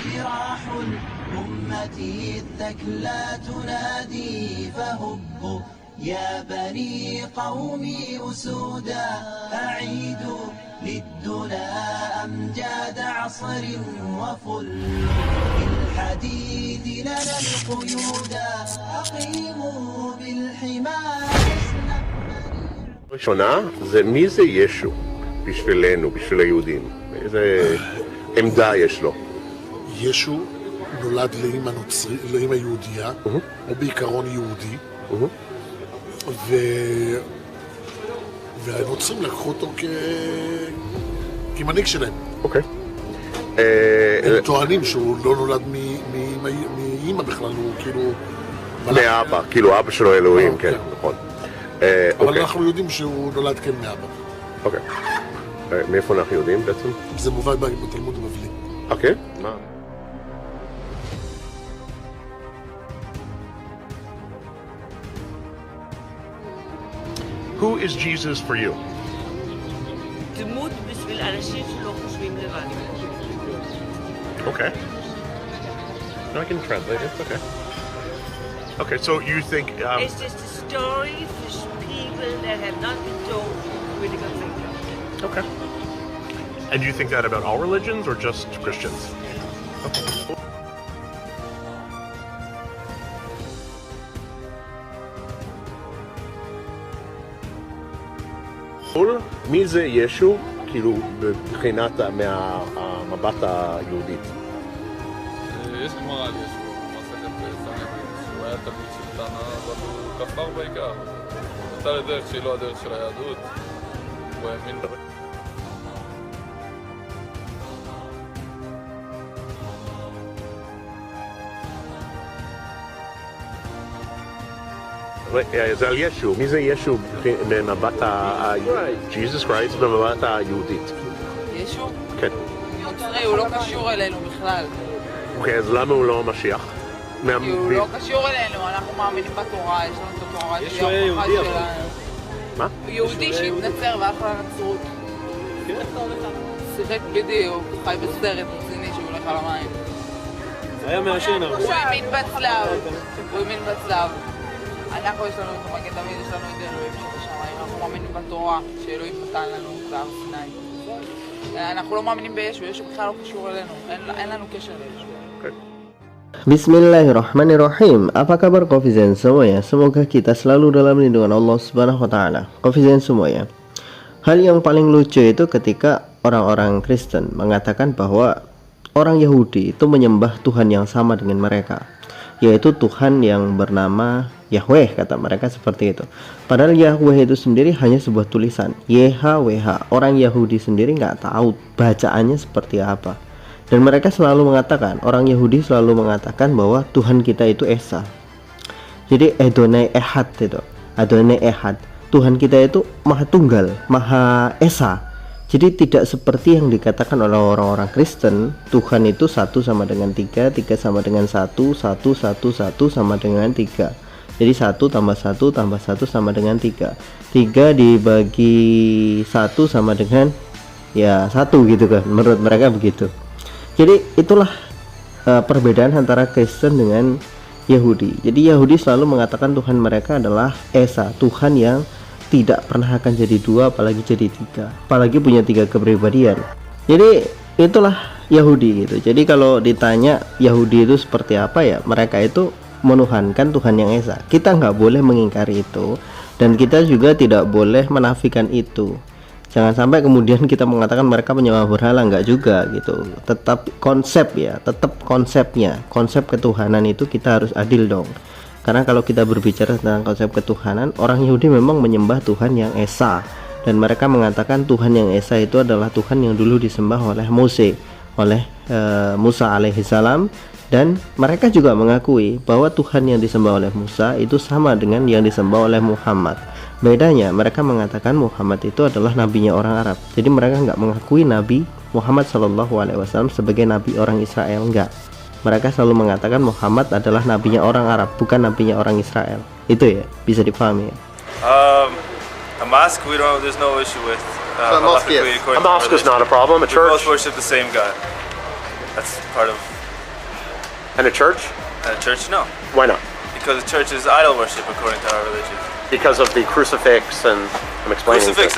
جراح الأمة الثكلى تنادي فهبوا يا بني قومي أسودا أعيدوا للدنا أمجاد عصر وفل بالحديد لنا القيودا أقيموا بالحمى ראשונה זה מי זה ישו בשבילנו, בשביל היהודים, איזה עמדה יש לו. ישו נולד לאמא יהודייה, או בעיקרון יהודי, והנוצרים לקחו אותו כמנהיג שלהם. אוקיי. הם טוענים שהוא לא נולד מאמא בכלל, הוא כאילו... מאבא, כאילו אבא שלו אלוהים, כן, נכון. אבל אנחנו יודעים שהוא נולד כן מאבא. אוקיי. מאיפה אנחנו יודעים בעצם? זה מובא בתלמוד הבבלי. אוקיי. מה? Who is Jesus for you? דמות בשביל אנשים שלא חושבים לבד. Okay. No, I can translate it. Okay. Okay, so you think... It's just a story for people that have not been told critical thinking. Okay. And do you think that about all religions or just Christians? Okay. מי זה ישו, כאילו, מבחינת מהמבט היהודית? יש גמרא על ישו, מסכת סנהדרין, שהוא היה תלמיד של תנא, אבל הוא כפר בעיקר. נטה לדרך שהיא לא הדרך של היהדות, הוא האמין בה. זה על ישו, מי זה ישו במבט ג'יזוס קרייסט במבט היהודית? ישו? כן. נוצרי, הוא לא קשור אלינו בכלל. אוקיי, אז למה הוא לא משיח? כי הוא לא קשור אלינו, אנחנו מאמינים בתורה, יש לנו את התורה שהיא ההוכחה שלנו. מה? הוא יהודי שהתנצר והלך לנצרות. שיחק בדיוק, חי בסרט רציני שהוא הולך על המים. היה מעשן הרבה. הוא האמין בצלב, הוא האמין בצלב. אנחנו יש לנו את המגן דוד, יש לנו את אלוהים שבשמיים, אנחנו מאמינים בתורה שאלוהים נתן לנו בהר סיני. אנחנו לא מאמינים בישו, ישו בכלל לא קשור אלינו, אין לנו קשר לישו. Bismillahirrahmanirrahim. Apa kabar Kofizen semuanya? Semoga kita selalu dalam lindungan Allah Subhanahu wa taala. Kofizen semuanya. Hal yang paling lucu itu ketika orang-orang Kristen mengatakan bahwa orang Yahudi itu menyembah Tuhan yang sama dengan mereka, yaitu Tuhan yang bernama Yahweh, kata mereka seperti itu. Padahal Yahweh itu sendiri hanya sebuah tulisan, YHWH. Orang Yahudi sendiri nggak tahu bacaannya seperti apa. Dan mereka selalu mengatakan, orang Yahudi selalu mengatakan bahwa Tuhan kita itu Esa. Jadi Adonai Ehad itu, Adonai Ehad. Tuhan kita itu Maha Tunggal, Maha Esa. Jadi tidak seperti yang dikatakan oleh orang-orang Kristen, Tuhan itu 1 sama dengan 3, 3 sama dengan 1, 1, 1, 1 sama dengan 3. Jadi 1 tambah 1 tambah 1 sama dengan 3. 3 dibagi 1 sama dengan ya 1 gitu kan, menurut mereka begitu. Jadi itulah perbedaan antara Kristen dengan Yahudi. Jadi Yahudi selalu mengatakan Tuhan mereka adalah Esa, Tuhan yang tidak pernah akan jadi 2 apalagi jadi 3, apalagi punya 3 kepribadian. Jadi itulah Yahudi gitu. Jadi kalau ditanya Yahudi itu seperti apa, ya mereka itu menuhankan Tuhan yang Esa. Kita nggak boleh mengingkari itu, dan kita juga tidak boleh menafikan itu. Jangan sampai kemudian kita mengatakan mereka penyembah berhala, enggak juga gitu. Tetap konsep ya, tetap konsepnya, konsep ketuhanan itu kita harus adil dong. Karena kalau kita berbicara tentang konsep ketuhanan, orang Yahudi memang menyembah Tuhan yang Esa, dan mereka mengatakan Tuhan yang Esa itu adalah Tuhan yang dulu disembah oleh Musa alaihissalam, dan mereka juga mengakui bahwa Tuhan yang disembah oleh Musa itu sama dengan yang disembah oleh Muhammad. Bedanya mereka mengatakan Muhammad itu adalah nabinya orang Arab. Jadi mereka nggak mengakui Nabi Muhammad SAW sebagai nabi orang Israel, enggak. Mereka selalu mengatakan Muhammad adalah nabinya orang Arab, bukan nabinya orang Israel. Itu ya, bisa dipahami ya. A mosque, there's no issue with. A mosque is not a problem. A church. We both worship the same God. That's part of And a church? Church, no. Why not? Because the church is idol worship according to our religion. Because of the crucifix and I'm explaining. Crucifix,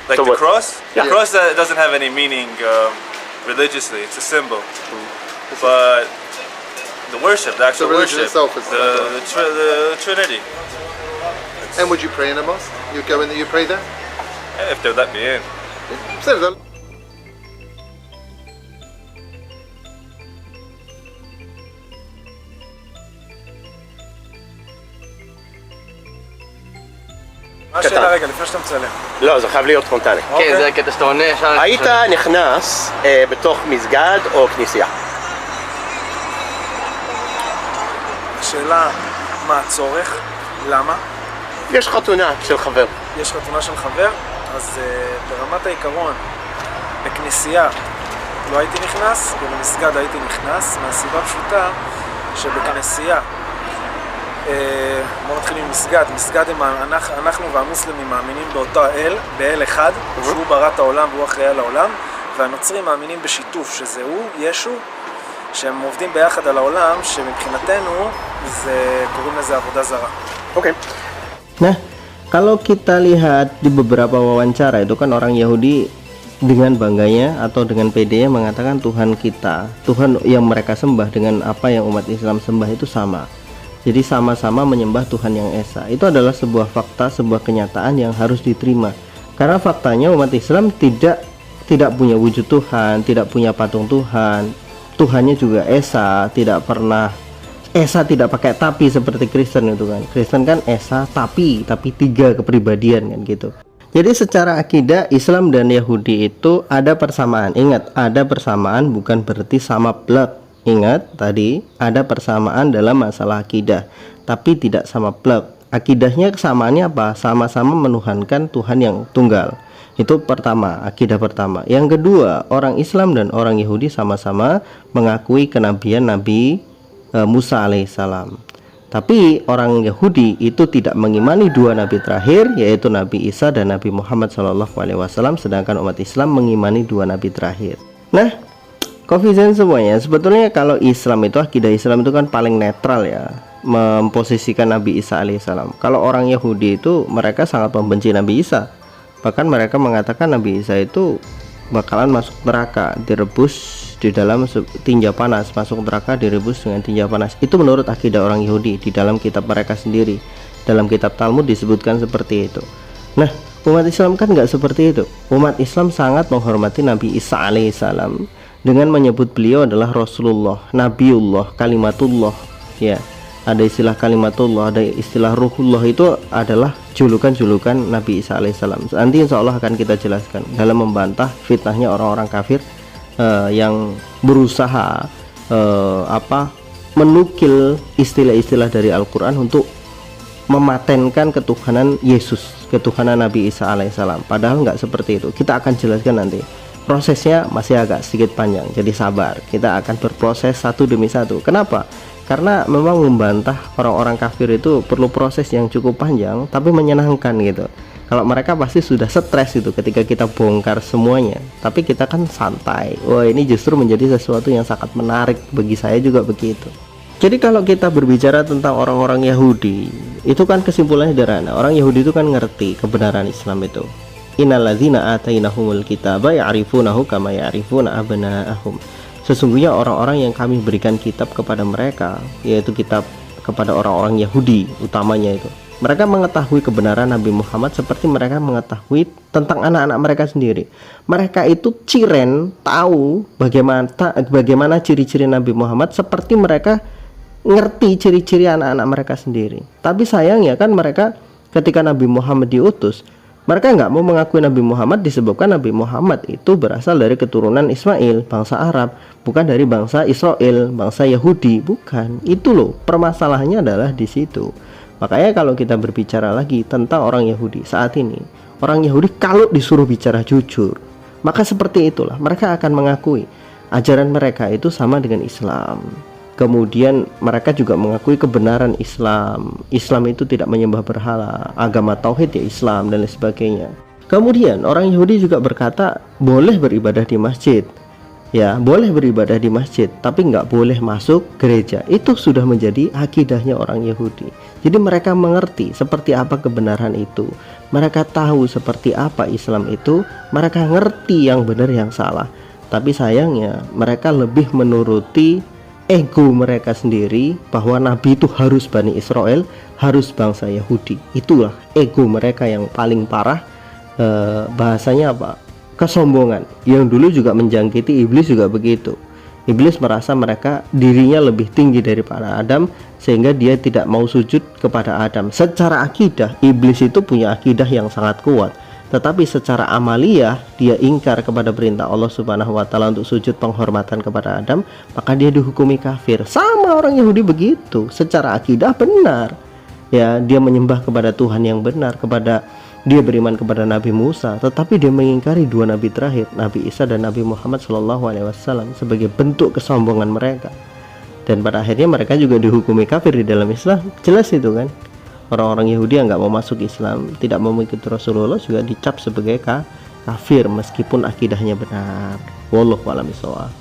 like So the what- cross? Yeah. The cross doesn't have any meaning religiously. It's a symbol. But the worship, the actual The religion worship, itself is the Trinity. And would you pray in a mosque? You go in there, you pray there? If they let me in. So then, מה השאלה רגע, לפני שאתה מצלם? לא, זה חייב להיות פרונטלי. כן, זה הקטע שאתה עונה ישר... היית נכנס בתוך מסגד או כנסייה? השאלה, מה הצורך? למה? יש חתונה של חבר. יש חתונה של חבר? אז ברמת העיקרון, בכנסייה לא הייתי נכנס, ובמסגד הייתי נכנס, מהסיבה פשוטה שבכנסייה, בואו נתחיל עם מסגד. מסגד אנחנו והמוסלמים מאמינים באותו אל, באל אחד, שהוא ברא את העולם והוא אחראי על העולם, והנוצרים מאמינים בשיתוף, שזה הוא, ישו, שהם עובדים ביחד על העולם, שמבחינתנו קוראים לזה עבודה זרה. אוקיי. Nah, kalau kita lihat di beberapa wawancara itu kan orang Yahudi dengan bangganya atau dengan pedenya mengatakan Tuhan kita, Tuhan yang mereka sembah dengan apa yang umat Islam sembah itu sama. Jadi sama-sama menyembah Tuhan yang Esa. Itu adalah sebuah fakta, sebuah kenyataan yang harus diterima. Karena faktanya umat Islam tidak punya wujud Tuhan, tidak punya patung Tuhan. Tuhannya juga Esa, tidak pernah Esa tidak pakai tapi seperti Kristen itu kan. Kristen kan Esa tapi 3 kepribadian kan gitu. Jadi secara akidah Islam dan Yahudi itu ada persamaan. Ingat, ada persamaan bukan berarti sama plek. Ingat tadi ada persamaan dalam masalah akidah, tapi tidak sama plek. Akidahnya kesamaannya apa? Sama-sama menuhankan Tuhan yang tunggal. Itu pertama, akidah pertama. Yang kedua, orang Islam dan orang Yahudi sama-sama mengakui kenabian Nabi Musa alaihissalam. Tapi orang Yahudi itu tidak mengimani 2 nabi terakhir, yaitu Nabi Isa dan Nabi Muhammad SAW, sedangkan umat Islam mengimani 2 nabi terakhir. Nah, Kofizen semuanya, sebetulnya kalau Islam itu, akidah Islam itu kan paling netral ya, memposisikan Nabi Isa alaihissalam. Kalau orang Yahudi itu mereka sangat membenci Nabi Isa. Bahkan mereka mengatakan Nabi Isa itu bakalan masuk neraka, direbus di dalam tinja panas, masuk neraka direbus dengan tinja panas. Itu menurut akidah orang Yahudi di dalam kitab mereka sendiri. Dalam kitab Talmud disebutkan seperti itu. Nah, umat Islam kan nggak seperti itu. Umat Islam sangat menghormati Nabi Isa alaihissalam dengan menyebut beliau adalah Rasulullah, Nabiullah, Kalimatullah. Ya, ada istilah Kalimatullah, ada istilah Ruhullah, itu adalah julukan-julukan Nabi Isa alaihissalam. Nanti insya Allah akan kita jelaskan dalam membantah fitnahnya orang-orang kafir yang berusaha menukil istilah-istilah dari Al-Quran untuk mematenkan ketuhanan Yesus, ketuhanan Nabi Isa alaihissalam. Padahal nggak seperti itu. Kita akan jelaskan nanti. Prosesnya masih agak sedikit panjang, jadi sabar. Kita akan berproses satu demi satu. Kenapa? Karena memang membantah orang-orang kafir itu perlu proses yang cukup panjang, tapi menyenangkan gitu. Kalau mereka pasti sudah stres itu ketika kita bongkar semuanya, tapi kita kan santai. Wah, ini justru menjadi sesuatu yang sangat menarik, bagi saya juga begitu. Jadi kalau kita berbicara tentang orang-orang Yahudi, itu kan kesimpulannya sederhana. Orang Yahudi itu kan ngerti kebenaran Islam itu. Innalladzina atainahumul kitaba ya'rifunahu kama ya'rifuna abna'ahum. Sesungguhnya orang-orang yang kami berikan kitab kepada mereka, yaitu kitab kepada orang-orang Yahudi utamanya itu, mereka mengetahui kebenaran Nabi Muhammad seperti mereka mengetahui tentang anak-anak mereka sendiri. Mereka itu ciren tahu bagaimana ciri-ciri Nabi Muhammad seperti mereka ngerti ciri-ciri anak-anak mereka sendiri. Tapi sayangnya kan mereka ketika Nabi Muhammad diutus, mereka nggak mau mengakui Nabi Muhammad disebabkan Nabi Muhammad itu berasal dari keturunan Ismail, bangsa Arab, bukan dari bangsa Israel, bangsa Yahudi, bukan. Itu loh, permasalahannya adalah di situ. Makanya kalau kita berbicara lagi tentang orang Yahudi saat ini, orang Yahudi kalau disuruh bicara jujur, maka seperti itulah mereka akan mengakui ajaran mereka itu sama dengan Islam. Kemudian mereka juga mengakui kebenaran Islam. Islam itu tidak menyembah berhala, agama tauhid ya Islam dan lain sebagainya. Kemudian orang Yahudi juga berkata boleh beribadah di masjid. Ya, boleh beribadah di masjid, tapi nggak boleh masuk gereja. Itu sudah menjadi akidahnya orang Yahudi. Jadi mereka mengerti seperti apa kebenaran itu. Mereka tahu seperti apa Islam itu. Mereka ngerti yang benar yang salah. Tapi sayangnya mereka lebih menuruti ego mereka sendiri, bahwa Nabi itu harus Bani Israel, harus bangsa Yahudi. Itulah ego mereka yang paling parah. Bahasanya apa? Kesombongan yang dulu juga menjangkiti iblis juga begitu. Iblis merasa mereka dirinya lebih tinggi daripada Adam, sehingga dia tidak mau sujud kepada Adam. Secara akidah iblis itu punya akidah yang sangat kuat, tetapi secara amaliyah dia ingkar kepada perintah Allah Subhanahu wa taala untuk sujud penghormatan kepada Adam, maka dia dihukumi kafir. Sama orang Yahudi begitu, secara akidah benar. Ya, dia menyembah kepada Tuhan yang benar, dia beriman kepada Nabi Musa, tetapi dia mengingkari dua nabi terakhir, Nabi Isa dan Nabi Muhammad SAW, sebagai bentuk kesombongan mereka. Dan pada akhirnya mereka juga dihukumi kafir di dalam Islam. Jelas itu kan. Orang-orang Yahudi yang nggak mau masuk Islam, tidak mau mengikuti Rasulullah, juga dicap sebagai kafir meskipun akidahnya benar. Wallahu a'lam bishawab.